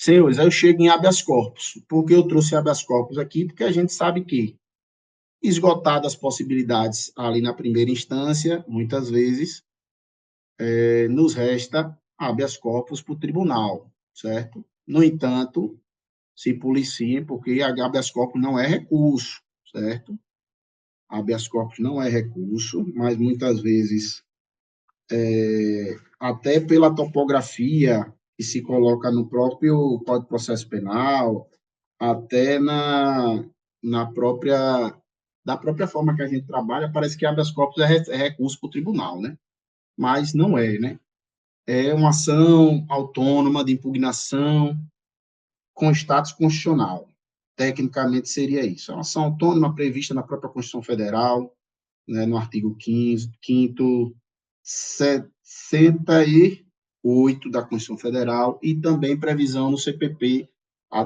Senhores, aí eu chego em habeas corpus. Por que eu trouxe habeas corpus aqui? Porque a gente sabe que, esgotadas as possibilidades ali na primeira instância, muitas vezes, nos resta habeas corpus para o tribunal, certo? No entanto, se policiem, porque habeas corpus não é recurso, certo? Habeas corpus não é recurso, mas muitas vezes, até pela topografia que se coloca no próprio Código de Processo Penal, até na própria da própria forma que a gente trabalha, parece que habeas corpus é recurso para o tribunal, né? Mas não é, né? É uma ação autônoma de impugnação com status constitucional. Tecnicamente seria isso. É uma ação autônoma prevista na própria Constituição Federal, né, no artigo 5º, 68 da Constituição Federal e também previsão no CPP,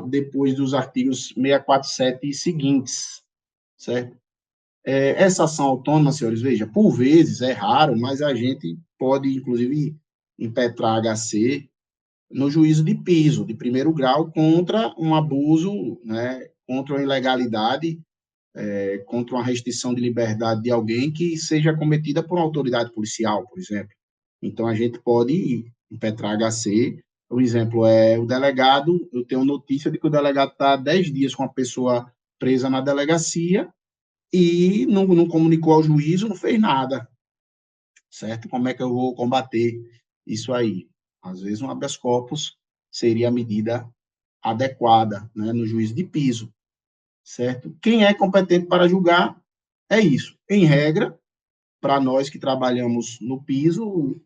depois dos artigos 647 e seguintes, certo? Essa ação autônoma, senhores, veja, por vezes é raro, mas a gente pode, inclusive, impetrar HC no juízo de piso, de primeiro grau, contra um abuso, né, contra uma ilegalidade, contra uma restrição de liberdade de alguém que seja cometida por uma autoridade policial, por exemplo. Então, a gente pode impetrar HC. O exemplo é o delegado, eu tenho notícia de que o delegado está 10 dias com a pessoa presa na delegacia e não comunicou ao juízo, não fez nada, certo? Como é que eu vou combater isso aí? Às vezes, um habeas corpus seria a medida adequada, né, no juízo de piso, certo? Quem é competente para julgar é isso. Em regra, para nós que trabalhamos no piso,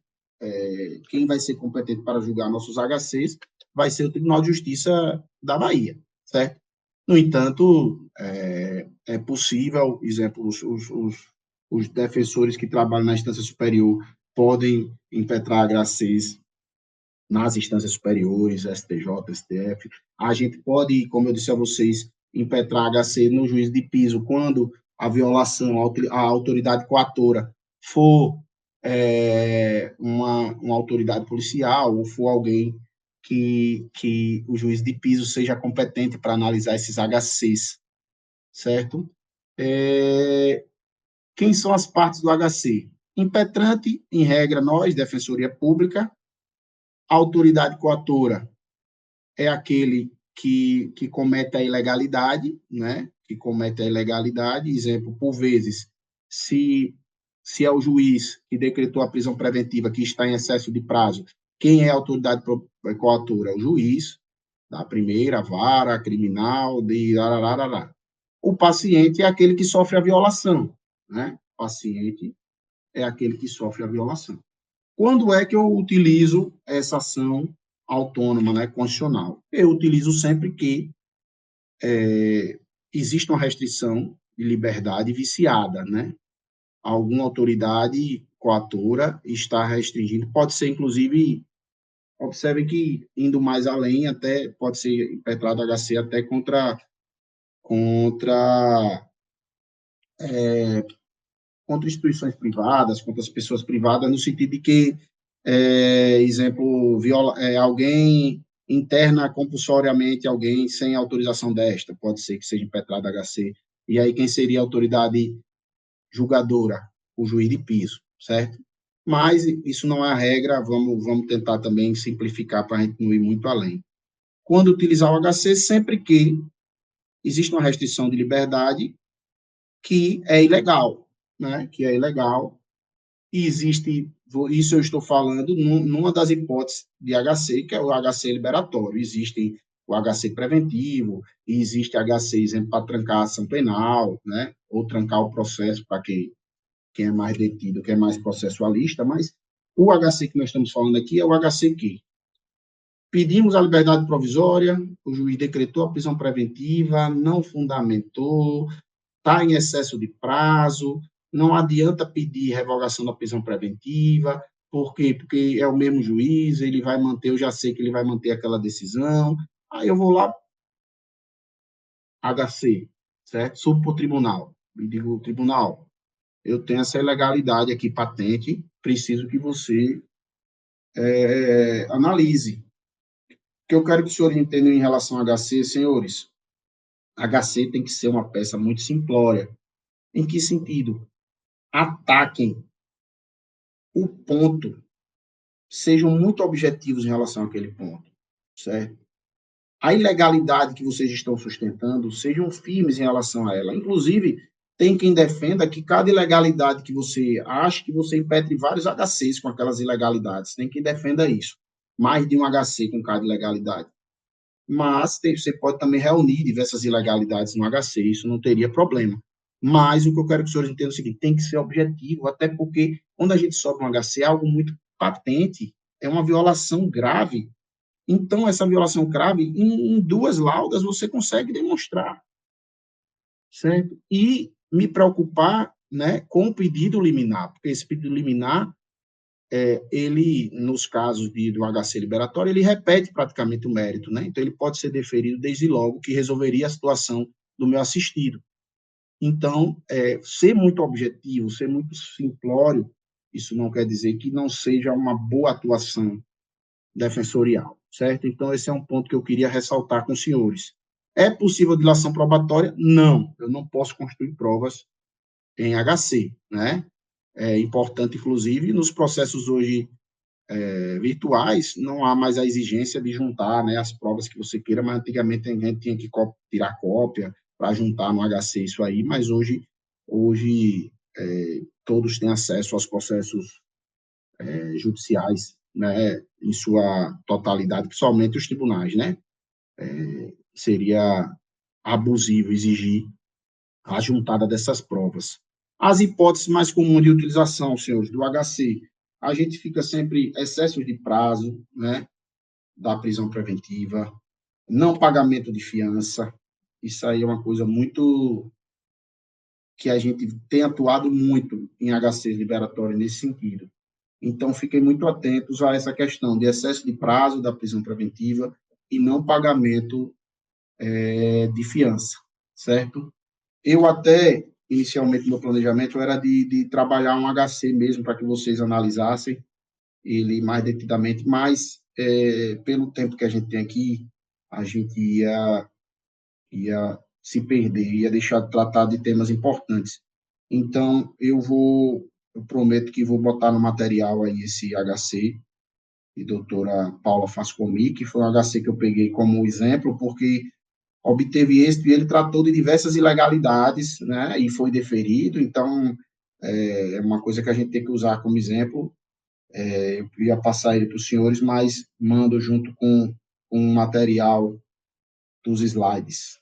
quem vai ser competente para julgar nossos HCs vai ser o Tribunal de Justiça da Bahia, certo? No entanto, é possível, exemplo, os defensores que trabalham na instância superior podem impetrar HCs nas instâncias superiores, STJ, STF. A gente pode, como eu disse a vocês, impetrar HC no juiz de piso quando a violação à autoridade coatora for uma autoridade policial ou for alguém que o juiz de piso seja competente para analisar esses HCs, certo? Quem são as partes do HC? Impetrante, em regra, nós, Defensoria Pública. A autoridade coatora é aquele que comete a ilegalidade, né? Que comete a ilegalidade. Exemplo, por vezes, se é o juiz que decretou a prisão preventiva que está em excesso de prazo, quem é a autoridade coatora? É o juiz da primeira vara criminal de arararará. O paciente é aquele que sofre a violação, né? O paciente é aquele que sofre a violação. Quando é que eu utilizo essa ação autônoma, né, constitucional? Eu utilizo sempre que existe uma restrição de liberdade viciada, né? Alguma autoridade coatora está restringindo, pode ser, inclusive, observem que, indo mais além, até pode ser impetrado HC até contra, contra instituições privadas, contra as pessoas privadas, no sentido de que, exemplo, alguém interna compulsoriamente alguém sem autorização desta, pode ser que seja impetrado HC. E aí, quem seria a autoridade julgadora? O juiz de piso, certo? Mas isso não é a regra, vamos tentar também simplificar para a gente não ir muito além. Quando utilizar o HC, sempre que existe uma restrição de liberdade que é ilegal, né? Que é ilegal. E existe, isso eu estou falando numa das hipóteses de HC, que é o HC liberatório. Existe o HC preventivo, e existe HC, exemplo, para trancar a ação penal, né? Ou trancar o processo para quem é mais detido, quem é mais processualista, mas o HC que nós estamos falando aqui é o HC que pedimos a liberdade provisória, o juiz decretou a prisão preventiva, não fundamentou, está em excesso de prazo, não adianta pedir revogação da prisão preventiva, por quê? Porque é o mesmo juiz, ele vai manter, eu já sei que ele vai manter aquela decisão, aí eu vou lá, HC, certo? Subo para o tribunal, e digo, tribunal, eu tenho essa ilegalidade aqui patente, preciso que você analise. que eu quero que os senhores entendam em relação ao HC, senhores, HC tem que ser uma peça muito simplória. Em que sentido? Ataquem o ponto, sejam muito objetivos em relação àquele ponto, certo? A ilegalidade que vocês estão sustentando, sejam firmes em relação a ela. Inclusive, tem quem defenda que cada ilegalidade que você acha, que você impetre vários HCs com aquelas ilegalidades. Tem quem defenda isso. Mais de um HC com cada ilegalidade. Mas você pode também reunir diversas ilegalidades no HC, isso não teria problema. Mas o que eu quero que os senhores entendam é o seguinte, tem que ser objetivo, até porque quando a gente sobe um HC é algo muito patente, é uma violação grave. Então, essa violação grave, em duas laudas, você consegue demonstrar, certo? E me preocupar, né, com o pedido liminar, porque esse pedido liminar, ele, nos casos do HC liberatório, ele repete praticamente o mérito, né? Então, ele pode ser deferido desde logo, que resolveria a situação do meu assistido. Então, ser muito objetivo, ser muito simplório, isso não quer dizer que não seja uma boa atuação defensorial, certo? Então, esse é um ponto que eu queria ressaltar com os senhores. É possível dilação probatória? Não, eu não posso construir provas em HC, né? É importante, inclusive, nos processos hoje virtuais, não há mais a exigência de juntar, né, as provas que você queira, mas antigamente a gente tinha que tirar cópia para juntar no HC isso aí, mas hoje todos têm acesso aos processos judiciais, né, em sua totalidade, principalmente os tribunais, né? Seria abusivo exigir a juntada dessas provas. As hipóteses mais comuns de utilização, senhores, do HC, a gente fica sempre excesso de prazo, né, da prisão preventiva, não pagamento de fiança, isso aí é uma coisa muito que a gente tem atuado muito em HC liberatório nesse sentido. Então, fiquem muito atentos a essa questão de excesso de prazo da prisão preventiva e não pagamento de fiança, certo? Eu até, inicialmente, meu planejamento era de trabalhar um HC mesmo, para que vocês analisassem ele mais detidamente, mas pelo tempo que a gente tem aqui, a gente ia se perder, ia deixar de tratar de temas importantes. Então, eu prometo que vou botar no material aí esse HC, de doutora Paula Fascomi, que foi um HC que eu peguei como exemplo, porque obteve êxito e ele tratou de diversas ilegalidades, né, e foi deferido, então é uma coisa que a gente tem que usar como exemplo. Eu ia passar ele para os senhores, mas mando junto com um material dos slides.